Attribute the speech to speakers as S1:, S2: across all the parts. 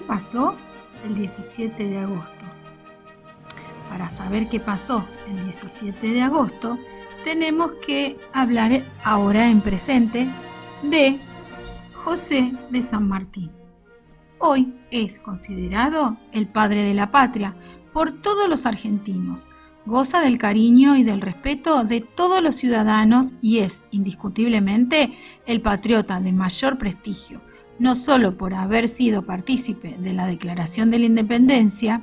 S1: pasó el 17 de agosto? Para saber qué pasó el 17 de agosto, tenemos que hablar ahora en presente de José de San Martín. Hoy es considerado el padre de la patria por todos los argentinos. Goza del cariño y del respeto de todos los ciudadanos y es, indiscutiblemente, el patriota de mayor prestigio, no solo por haber sido partícipe de la Declaración de la Independencia,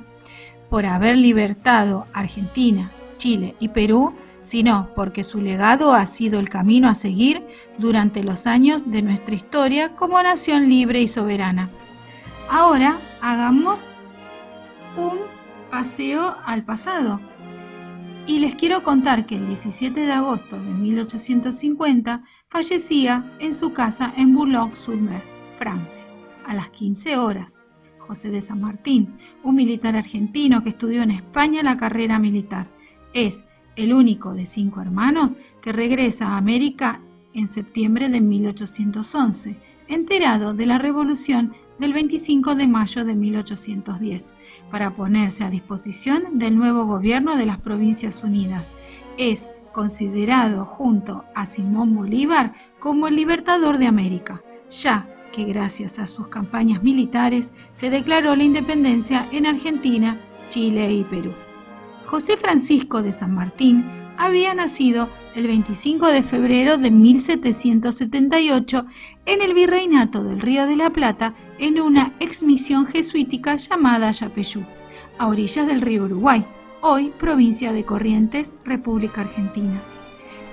S1: por haber libertado Argentina, Chile y Perú, sino porque su legado ha sido el camino a seguir durante los años de nuestra historia como nación libre y soberana. Ahora hagamos un paseo al pasado y les quiero contar que el 17 de agosto de 1850 fallecía en su casa en Boulogne-sur-Mer, Francia, a las 15 horas. José de San Martín, un militar argentino que estudió en España la carrera militar. Es el único de 5 hermanos que regresa a América en septiembre de 1811, enterado de la revolución del 25 de mayo de 1810, para ponerse a disposición del nuevo gobierno de las Provincias Unidas. Es considerado junto a Simón Bolívar como el libertador de América, ya que gracias a sus campañas militares se declaró la independencia en Argentina, Chile y Perú. José Francisco de San Martín había nacido el 25 de febrero de 1778 en el Virreinato del Río de la Plata en una exmisión jesuítica llamada Yapeyú, a orillas del río Uruguay, hoy provincia de Corrientes, República Argentina.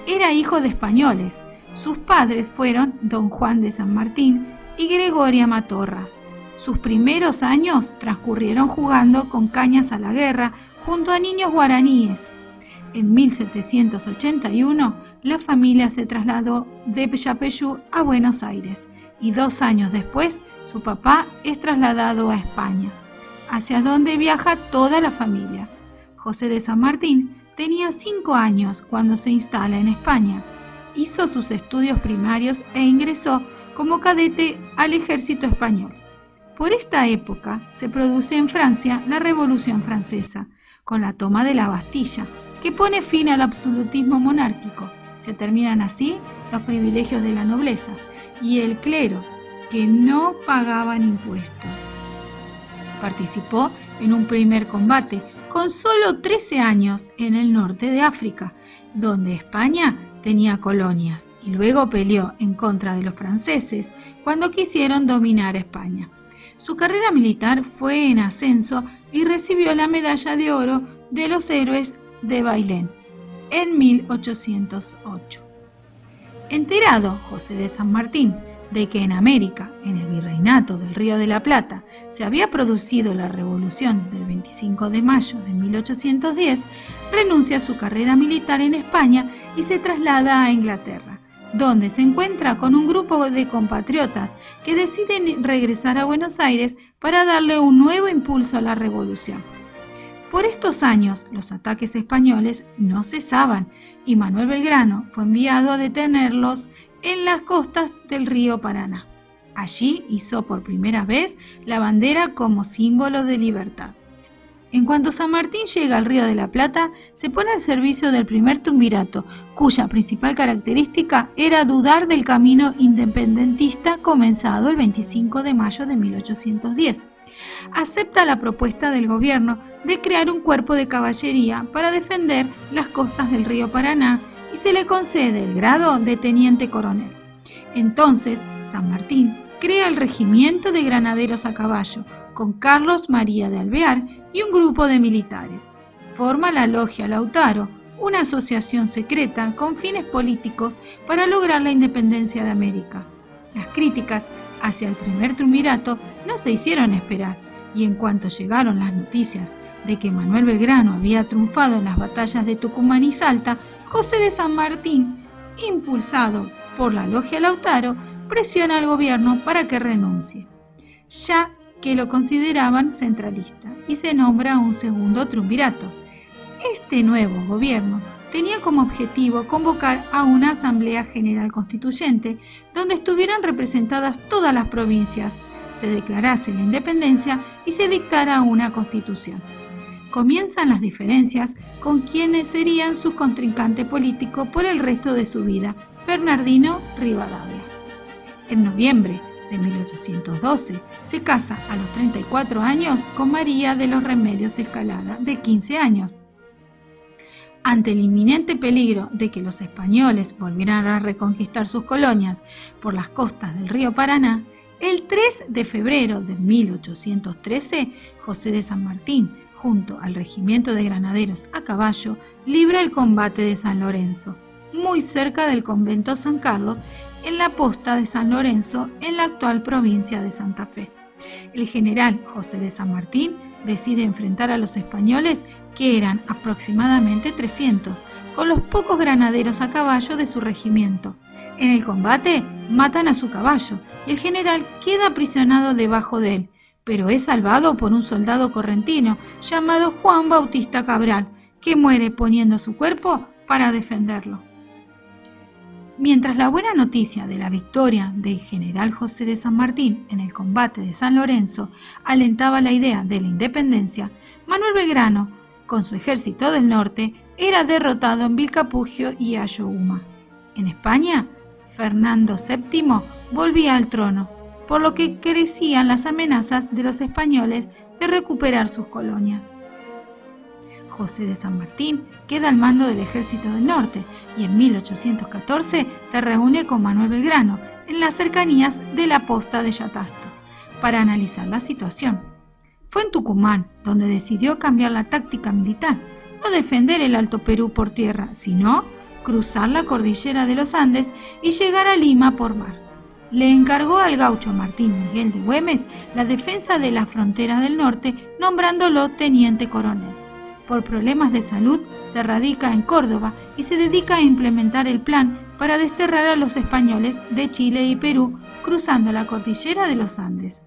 S1: Era hijo de españoles. Sus padres fueron don Juan de San Martín y Gregoria Matorras. Sus primeros años transcurrieron jugando con cañas a la guerra junto a niños guaraníes. En 1781, la familia se trasladó de Yapeyú a Buenos Aires y 2 años después, su papá es trasladado a España, hacia donde viaja toda la familia. José de San Martín tenía 5 años cuando se instala en España. Hizo sus estudios primarios e ingresó como cadete al ejército español. Por esta época se produce en Francia la Revolución Francesa, con la toma de la Bastilla, que pone fin al absolutismo monárquico. Se terminan así los privilegios de la nobleza y el clero, que no pagaban impuestos. Participó en un primer combate con solo 13 años en el norte de África, donde España tenía colonias, y luego peleó en contra de los franceses cuando quisieron dominar España. Su carrera militar fue en ascenso y recibió la medalla de oro de los héroes de Bailén en 1808. Enterado José de San Martín de que en América, en el Virreinato del Río de la Plata, se había producido la revolución del 25 de mayo de 1810, renuncia a su carrera militar en España y se traslada a Inglaterra, donde se encuentra con un grupo de compatriotas que deciden regresar a Buenos Aires para darle un nuevo impulso a la revolución. Por estos años, los ataques españoles no cesaban y Manuel Belgrano fue enviado a detenerlos en las costas del río Paraná. Allí izó por primera vez la bandera como símbolo de libertad. En cuanto San Martín llega al Río de la Plata, se pone al servicio del primer triunvirato, cuya principal característica era dudar del camino independentista comenzado el 25 de mayo de 1810. Acepta la propuesta del gobierno de crear un cuerpo de caballería para defender las costas del río Paraná y se le concede el grado de teniente coronel. Entonces, San Martín crea el regimiento de granaderos a caballo, con Carlos María de Alvear y un grupo de militares. Forma la Logia Lautaro, una asociación secreta con fines políticos para lograr la independencia de América. Las críticas hacia el primer triunvirato no se hicieron esperar, y en cuanto llegaron las noticias de que Manuel Belgrano había triunfado en las batallas de Tucumán y Salta, José de San Martín, impulsado por la Logia Lautaro, presiona al gobierno para que renuncie, ya que lo consideraban centralista, y se nombra un segundo triunvirato. Este nuevo gobierno tenía como objetivo convocar a una Asamblea General Constituyente donde estuvieran representadas todas las provincias, se declarase la independencia y se dictara una constitución. Comienzan las diferencias con quienes serían su contrincante político por el resto de su vida, Bernardino Rivadavia. En noviembre de 1812 se casa a los 34 años con María de los Remedios Escalada, de 15 años. Ante el inminente peligro de que los españoles volvieran a reconquistar sus colonias por las costas del río Paraná, el 3 de febrero de 1813, José de San Martín, junto al regimiento de granaderos a caballo, libra el combate de San Lorenzo, muy cerca del convento San Carlos, en la posta de San Lorenzo, en la actual provincia de Santa Fe. El general José de San Martín decide enfrentar a los españoles, que eran aproximadamente 300, con los pocos granaderos a caballo de su regimiento. En el combate matan a su caballo y el general queda aprisionado debajo de él, pero es salvado por un soldado correntino llamado Juan Bautista Cabral, que muere poniendo su cuerpo para defenderlo. Mientras la buena noticia de la victoria del general José de San Martín en el combate de San Lorenzo alentaba la idea de la independencia, Manuel Belgrano, con su ejército del norte, era derrotado en Vilcapugio y Ayohuma. En España, Fernando VII volvía al trono, por lo que crecían las amenazas de los españoles de recuperar sus colonias. José de San Martín queda al mando del ejército del norte y en 1814 se reúne con Manuel Belgrano en las cercanías de la posta de Yatasto para analizar la situación. Fue en Tucumán donde decidió cambiar la táctica militar, no defender el Alto Perú por tierra, sino cruzar la cordillera de los Andes y llegar a Lima por mar. Le encargó al gaucho Martín Miguel de Güemes la defensa de las fronteras del norte, nombrándolo teniente coronel. Por problemas de salud, se radica en Córdoba y se dedica a implementar el plan para desterrar a los españoles de Chile y Perú, cruzando la cordillera de los Andes.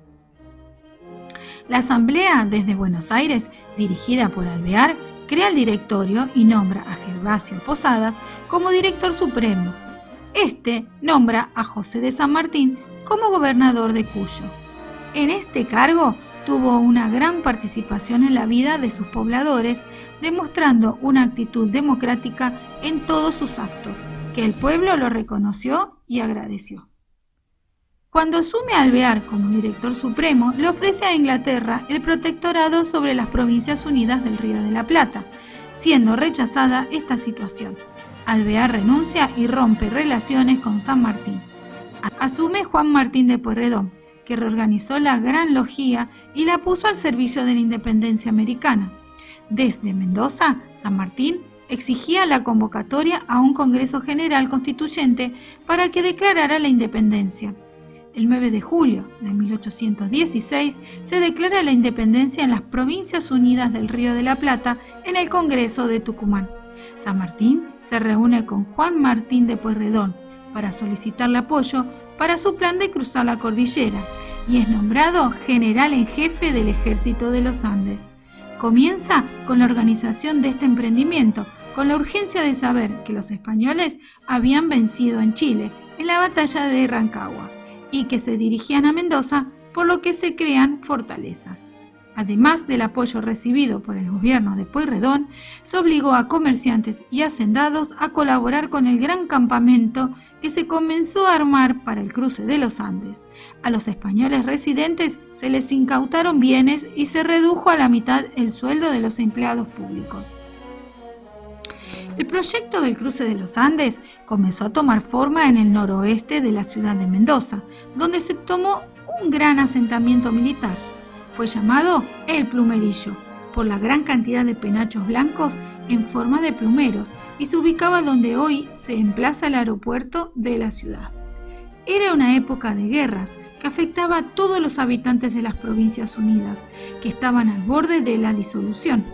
S1: La Asamblea, desde Buenos Aires, dirigida por Alvear, crea el directorio y nombra a Gervasio Posadas como director supremo. Este nombra a José de San Martín como gobernador de Cuyo. En este cargo tuvo una gran participación en la vida de sus pobladores, demostrando una actitud democrática en todos sus actos, que el pueblo lo reconoció y agradeció. Cuando asume a Alvear como director supremo, le ofrece a Inglaterra el protectorado sobre las Provincias Unidas del Río de la Plata, siendo rechazada esta situación. Alvear renuncia y rompe relaciones con San Martín. Asume Juan Martín de Pueyrredón, que reorganizó la Gran Logía y la puso al servicio de la independencia americana. Desde Mendoza, San Martín exigía la convocatoria a un Congreso General Constituyente para que declarara la independencia. El 9 de julio de 1816 se declara la independencia en las Provincias Unidas del Río de la Plata en el Congreso de Tucumán. San Martín se reúne con Juan Martín de Pueyrredón para solicitarle apoyo para su plan de cruzar la cordillera y es nombrado general en jefe del ejército de los Andes. Comienza con la organización de este emprendimiento, con la urgencia de saber que los españoles habían vencido en Chile en la batalla de Rancagua y que se dirigían a Mendoza, por lo que se crean fortalezas. Además del apoyo recibido por el gobierno de Pueyrredón, se obligó a comerciantes y hacendados a colaborar con el gran campamento que se comenzó a armar para el cruce de los Andes. A los españoles residentes se les incautaron bienes y se redujo a la mitad el sueldo de los empleados públicos. El proyecto del cruce de los Andes comenzó a tomar forma en el noroeste de la ciudad de Mendoza, donde se tomó un gran asentamiento militar. Fue llamado El Plumerillo, por la gran cantidad de penachos blancos en forma de plumeros, y se ubicaba donde hoy se emplaza el aeropuerto de la ciudad. Era una época de guerras que afectaba a todos los habitantes de las Provincias Unidas, que estaban al borde de la disolución.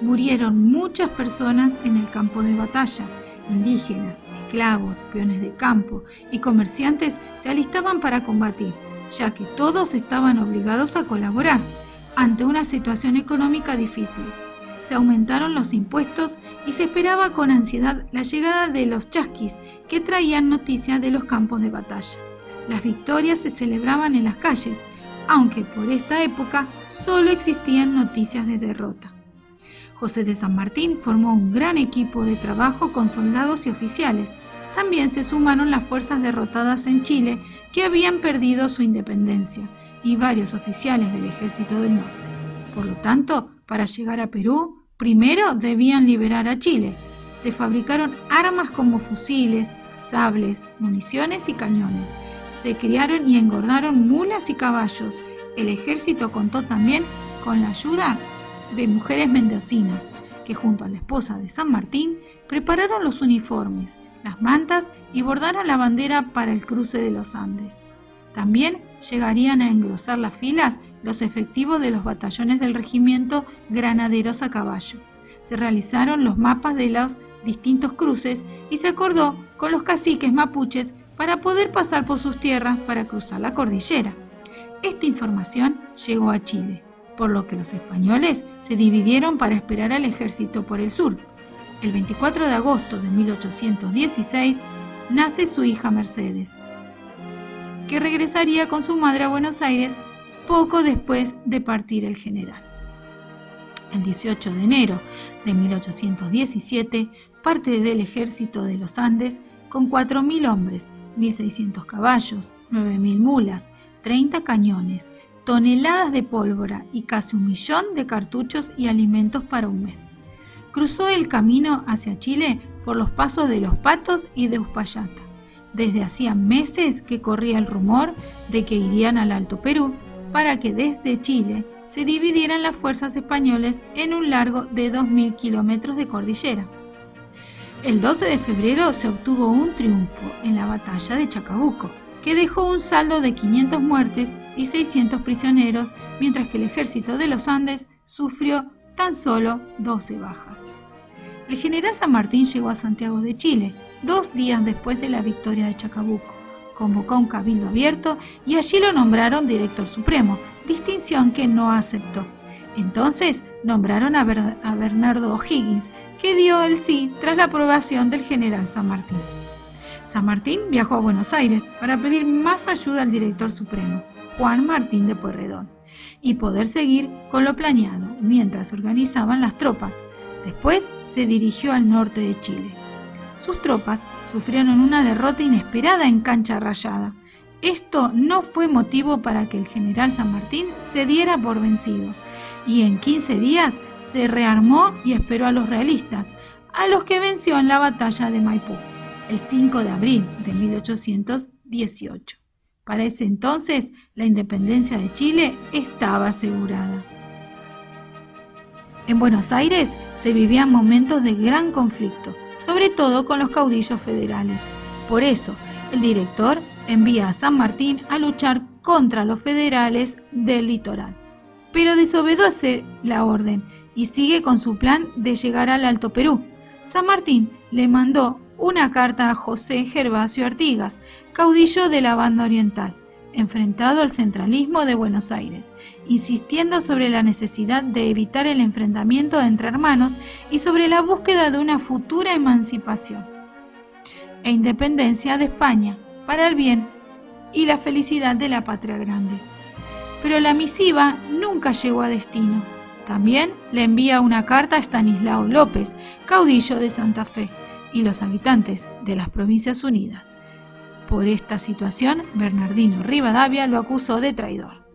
S1: Murieron muchas personas en el campo de batalla. Indígenas, esclavos, peones de campo y comerciantes se alistaban para combatir, ya que todos estaban obligados a colaborar ante una situación económica difícil. Se aumentaron los impuestos y se esperaba con ansiedad la llegada de los chasquis, que traían noticias de los campos de batalla. Las victorias se celebraban en las calles, aunque por esta época solo existían noticias de derrota. José de San Martín formó un gran equipo de trabajo con soldados y oficiales. También se sumaron las fuerzas derrotadas en Chile que habían perdido su independencia y varios oficiales del Ejército del Norte. Por lo tanto, para llegar a Perú, primero debían liberar a Chile. Se fabricaron armas como fusiles, sables, municiones y cañones. Se criaron y engordaron mulas y caballos. El ejército contó también con la ayuda de mujeres mendocinas, que junto a la esposa de San Martín prepararon los uniformes, las mantas y bordaron la bandera para el cruce de los Andes. También llegarían a engrosar las filas los efectivos de los batallones del regimiento Granaderos a Caballo. Se realizaron los mapas de los distintos cruces y se acordó con los caciques mapuches para poder pasar por sus tierras para cruzar la cordillera. Esta información llegó a Chile, por lo que los españoles se dividieron para esperar al ejército por el sur. El 24 de agosto de 1816 nace su hija Mercedes, que regresaría con su madre a Buenos Aires poco después de partir el general. El 18 de enero de 1817 parte del ejército de los Andes con 4.000 hombres, 1.600 caballos, 9.000 mulas, 30 cañones, toneladas de pólvora y casi 1 millón de cartuchos y alimentos para un mes. Cruzó el camino hacia Chile por los pasos de Los Patos y de Uspallata. Desde hacía meses que corría el rumor de que irían al Alto Perú para que desde Chile se dividieran las fuerzas españolas en un largo de 2.000 kilómetros de cordillera. El 12 de febrero se obtuvo un triunfo en la batalla de Chacabuco, que dejó un saldo de 500 muertes y 600 prisioneros, mientras que el ejército de los Andes sufrió tan solo 12 bajas. El general San Martín llegó a Santiago de Chile 2 días después de la victoria de Chacabuco. Convocó un cabildo abierto y allí lo nombraron director supremo, distinción que no aceptó. Entonces nombraron a Bernardo O'Higgins, que dio el sí tras la aprobación del general San Martín. San Martín viajó a Buenos Aires para pedir más ayuda al director supremo, Juan Martín de Pueyrredón, y poder seguir con lo planeado mientras organizaban las tropas. Después se dirigió al norte de Chile. Sus tropas sufrieron una derrota inesperada en Cancha Rayada. Esto no fue motivo para que el general San Martín se diera por vencido, y en 15 días se rearmó y esperó a los realistas, a los que venció en la batalla de Maipú, el 5 de abril de 1818. Para ese entonces, la independencia de Chile estaba asegurada. En Buenos Aires se vivían momentos de gran conflicto, sobre todo con los caudillos federales. Por eso, el director envía a San Martín a luchar contra los federales del litoral. Pero desobedece la orden y sigue con su plan de llegar al Alto Perú. San Martín le mandó una carta a José Gervasio Artigas, caudillo de la Banda Oriental, enfrentado al centralismo de Buenos Aires, insistiendo sobre la necesidad de evitar el enfrentamiento entre hermanos y sobre la búsqueda de una futura emancipación e independencia de España para el bien y la felicidad de la patria grande. Pero la misiva nunca llegó a destino. También le envía una carta a Estanislao López, caudillo de Santa Fe, y los habitantes de las Provincias Unidas. Por esta situación, Bernardino Rivadavia lo acusó de traidor.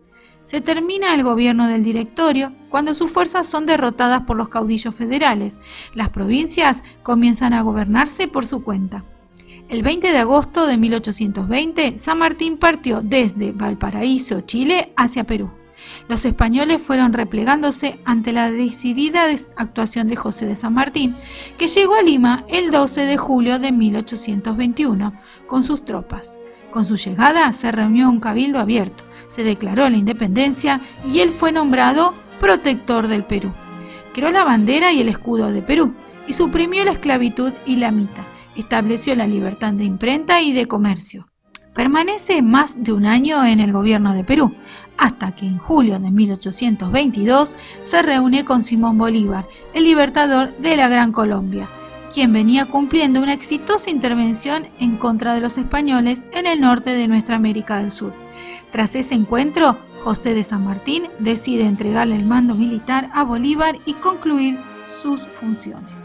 S1: Se termina el gobierno del Directorio cuando sus fuerzas son derrotadas por los caudillos federales. Las provincias comienzan a gobernarse por su cuenta. El 20 de agosto de 1820, San Martín partió desde Valparaíso, Chile, hacia Perú. Los españoles fueron replegándose ante la decidida actuación de José de San Martín, que llegó a Lima el 12 de julio de 1821 con sus tropas. Con su llegada se reunió un cabildo abierto, se declaró la independencia y él fue nombrado protector del Perú. Creó la bandera y el escudo de Perú y suprimió la esclavitud y la mita. Estableció la libertad de imprenta y de comercio. Permanece más de un año en el gobierno de Perú, hasta que en julio de 1822 se reúne con Simón Bolívar, el libertador de la Gran Colombia, quien venía cumpliendo una exitosa intervención en contra de los españoles en el norte de nuestra América del Sur. Tras ese encuentro, José de San Martín decide entregarle el mando militar a Bolívar y concluir sus funciones.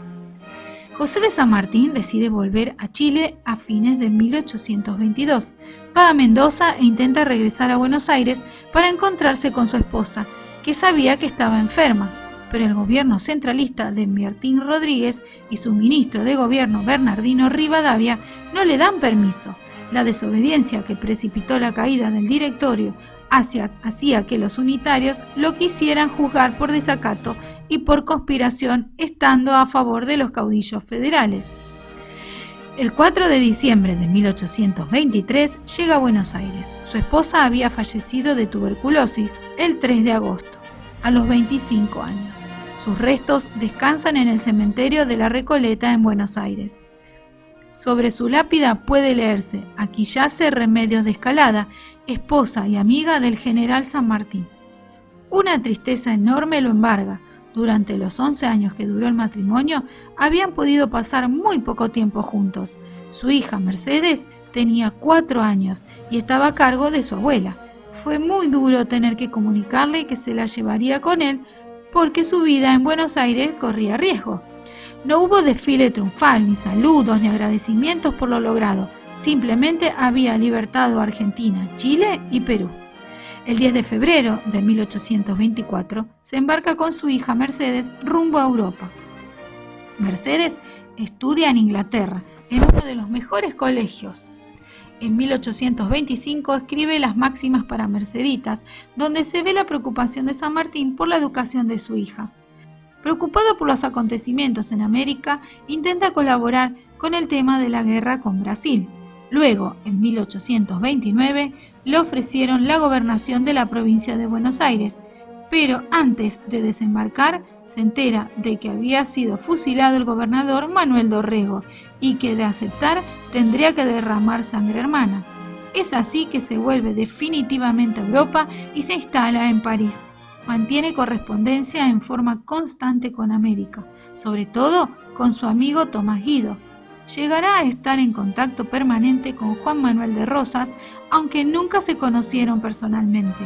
S1: José de San Martín decide volver a Chile a fines de 1822. Va a Mendoza e intenta regresar a Buenos Aires para encontrarse con su esposa, que sabía que estaba enferma, pero el gobierno centralista de Martín Rodríguez y su ministro de gobierno Bernardino Rivadavia no le dan permiso. La desobediencia que precipitó la caída del directorio hacía que los unitarios lo quisieran juzgar por desacato y por conspiración, estando a favor de los caudillos federales. El 4 de diciembre de 1823 llega a Buenos Aires. Su esposa había fallecido de tuberculosis el 3 de agosto, a los 25 años. Sus restos descansan en el cementerio de la Recoleta en Buenos Aires. Sobre su lápida puede leerse: aquí yace Remedios de Escalada, esposa y amiga del general San Martín. Una tristeza enorme lo embarga. Durante los 11 años que duró el matrimonio, habían podido pasar muy poco tiempo juntos. Su hija Mercedes tenía 4 años y estaba a cargo de su abuela. Fue muy duro tener que comunicarle que se la llevaría con él porque su vida en Buenos Aires corría riesgo. No hubo desfile triunfal, ni saludos, ni agradecimientos por lo logrado. Simplemente había libertado a Argentina, Chile y Perú. El 10 de febrero de 1824 se embarca con su hija Mercedes rumbo a Europa. Mercedes estudia en Inglaterra, en uno de los mejores colegios. En 1825 escribe las máximas para Merceditas, donde se ve la preocupación de San Martín por la educación de su hija. Preocupado por los acontecimientos en América, intenta colaborar con el tema de la guerra con Brasil. Luego, en 1829, le ofrecieron la gobernación de la provincia de Buenos Aires, pero antes de desembarcar se entera de que había sido fusilado el gobernador Manuel Dorrego y que de aceptar tendría que derramar sangre hermana. Es así que se vuelve definitivamente a Europa y se instala en París. Mantiene correspondencia en forma constante con América, sobre todo con su amigo Tomás Guido. Llegará a estar en contacto permanente con Juan Manuel de Rosas, aunque nunca se conocieron personalmente.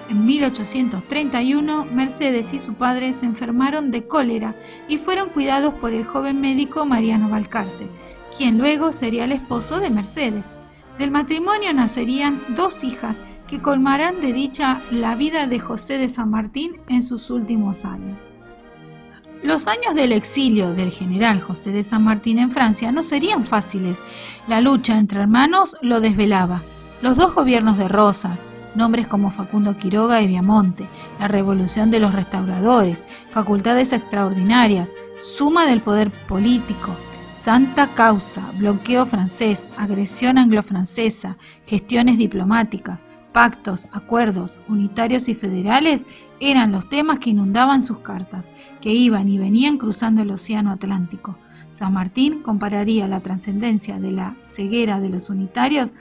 S1: En 1831, Mercedes y su padre se enfermaron de cólera y fueron cuidados por el joven médico Mariano Balcarce, quien luego sería el esposo de Mercedes. Del matrimonio nacerían 2 hijas que colmarán de dicha la vida de José de San Martín en sus últimos años. Los años del exilio del general José de San Martín en Francia no serían fáciles. La lucha entre hermanos lo desvelaba. Los 2 gobiernos de Rosas, nombres como Facundo Quiroga y Viamonte, la revolución de los restauradores, facultades extraordinarias, suma del poder político, santa causa, bloqueo francés, agresión anglo-francesa, gestiones diplomáticas, pactos, acuerdos, unitarios y federales eran los temas que inundaban sus cartas, que iban y venían cruzando el océano Atlántico. San Martín compararía la trascendencia de la ceguera de los unitarios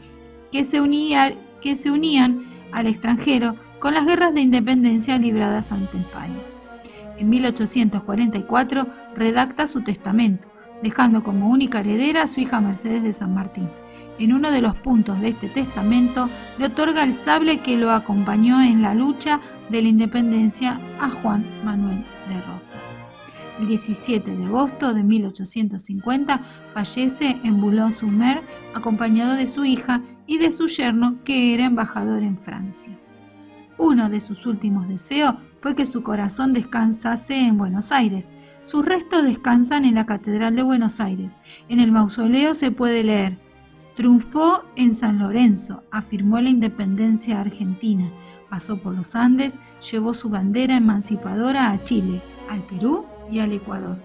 S1: que se unían al extranjero con las guerras de independencia libradas ante España. En 1844 redacta su testamento, dejando como única heredera a su hija Mercedes de San Martín. En uno de los puntos de este testamento le otorga el sable que lo acompañó en la lucha de la independencia a Juan Manuel de Rosas. El 17 de agosto de 1850 fallece en Boulogne-sur-Mer acompañado de su hija y de su yerno, que era embajador en Francia. Uno de sus últimos deseos fue que su corazón descansase en Buenos Aires. Sus restos descansan en la Catedral de Buenos Aires. En el mausoleo se puede leer: triunfó en San Lorenzo, afirmó la independencia argentina, pasó por los Andes, llevó su bandera emancipadora a Chile, al Perú y al Ecuador.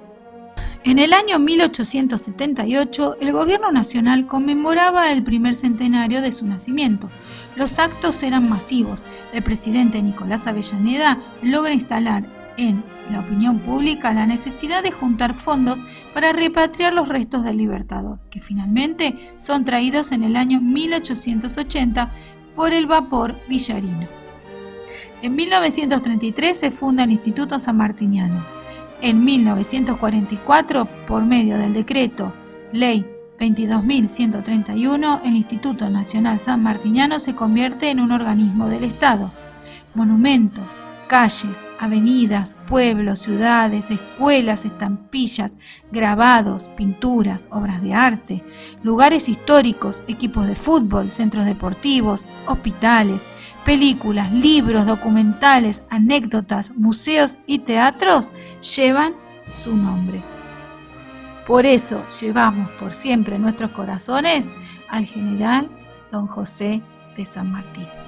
S1: En el año 1878, el gobierno nacional conmemoraba el primer centenario de su nacimiento. Los actos eran masivos. El presidente Nicolás Avellaneda logra instalar en la opinión pública la necesidad de juntar fondos para repatriar los restos del Libertador, que finalmente son traídos en el año 1880 por el vapor Villarino. En 1933 se funda el Instituto Sanmartiniano. En 1944, por medio del decreto Ley 22.131, el Instituto Nacional Sanmartiniano se convierte en un organismo del Estado. monumentos, calles, avenidas, pueblos, ciudades, escuelas, estampillas, grabados, pinturas, obras de arte, lugares históricos, equipos de fútbol, centros deportivos, hospitales, películas, libros, documentales, anécdotas, museos y teatros llevan su nombre. Por eso llevamos por siempre en nuestros corazones al general Don José de San Martín.